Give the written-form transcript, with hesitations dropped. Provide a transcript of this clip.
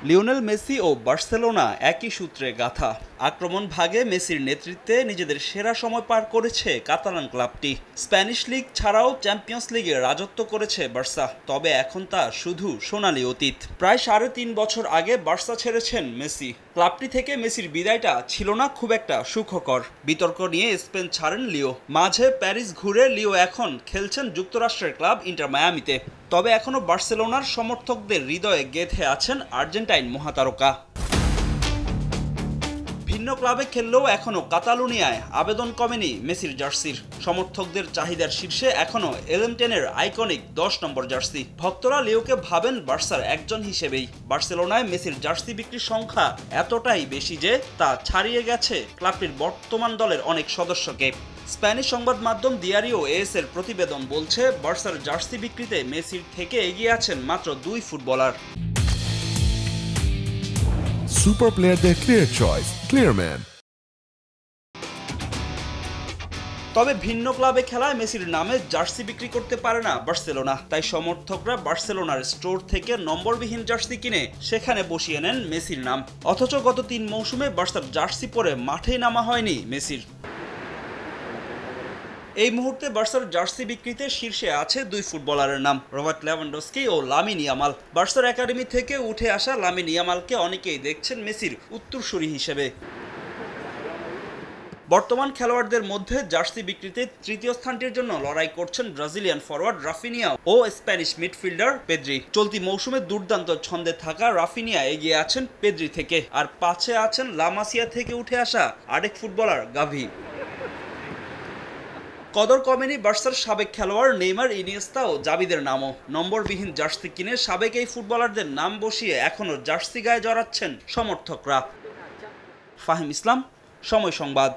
Lionel Messi ও Barcelona একই সূত্রে গাঁথা। আক্রমণ ভাগে মেসির নেতৃত্বে নিজেদের সেরা সময় পার করেছে কাতালান ক্লাবটি। স্প্যানিশ লিগ ছাড়াও চ্যাম্পিয়ন্স লিগে রাজত্ব করেছে বার্সা, তবে এখন তা শুধু সোনালি অতীত। প্রায় ৩.৫ বছর আগে বার্সা ছেড়েছেন মেসি। ক্লাবটি থেকে মেসির বিদায়টা ছিল না খুব একটা সুখকর। বিতর্ক নিয়ে স্পেন ছাড়েন লিও, মাঝে প্যারিস ঘুরে লিও এখন খেলছেন যুক্তরাষ্ট্রের ক্লাব ইন্টার মায়ামিতে। তবে এখনও বার্সেলোনার সমর্থকদের হৃদয়ে গেঁথে আছেন আর্জেন্টাইন মহাতারকা। ভিন্ন ক্লাবে খেললেও এখনও কাতালুনিয়ায় আবেদন কমেনি মেসির জার্সির। সমর্থকদের চাহিদার শীর্ষে এখনও এলএম10-এর আইকনিক ১০ নম্বর জার্সি। ভক্তরা লিওকে ভাবেন বার্সার একজন হিসেবেই। বার্সেলোনায় মেসির জার্সি বিক্রির সংখ্যা এতটাই বেশি যে তা ছাড়িয়ে গেছে ক্লাবটির বর্তমান দলের অনেক সদস্যকে। স্প্যানিশ সংবাদ মাধ্যম দিয়ারিও এস-এর প্রতিবেদন বলছে, বার্সার জার্সি বিক্রিতে মেসির থেকে এগিয়ে আছেন মাত্র ২ ফুটবলার। সুপার প্লেয়ারদের ক্লিয়ার চয়েস, ক্লিয়ারম্যান। তবে ভিন্ন ক্লাবে খেলায় মেসির নামে জার্সি বিক্রি করতে পারে না বার্সেলোনা। তাই সমর্থকরা বার্সেলোনার স্টোর থেকে নম্বরবিহীন জার্সি কিনে সেখানে বসিয়ে নেন মেসির নাম। অথচ গত ৩ মৌসুমে বার্সার জার্সি পরে মাঠেই নামা হয়নি মেসির। এই মুহূর্তে বার্সার জার্সি বিক্রিতে শীর্ষে আছে ২ ফুটবলারের নাম, রবার্ট লেভানডস্কি ও লামিন ইয়ামাল। বার্সার একাডেমি থেকে উঠে আসা লামিন ইয়ামালকে অনেকেই দেখছেন মেসির উত্তরসূরি হিসেবে। বর্তমান খেলোয়াড়দের মধ্যে জার্সি বিক্রিতে তৃতীয় স্থানটির জন্য লড়াই করছেন ব্রাজিলিয়ান ফরওয়ার্ড রাফিনিয়া ও স্প্যানিশ মিডফিল্ডার পেদ্রি। চলতি মৌসুমে দুর্দান্ত ছন্দে থাকা রাফিনিয়া এগিয়ে আছেন পেদ্রি থেকে, আর পাশে আছেন লা মাসিয়া থেকে উঠে আসা আরেক ফুটবলার গাভি। কদর কমেনি বার্সার সাবেক খেলোয়াড় নেইমার, ইনিয়েস্তা ও জাভিদের নামও। নম্বরবিহীন জার্সি কিনে সাবেক এই ফুটবলারদের নাম বসিয়ে এখনও জার্সি গায়ে জড়াচ্ছেন সমর্থকরা। ফাহিম ইসলাম, সময় সংবাদ।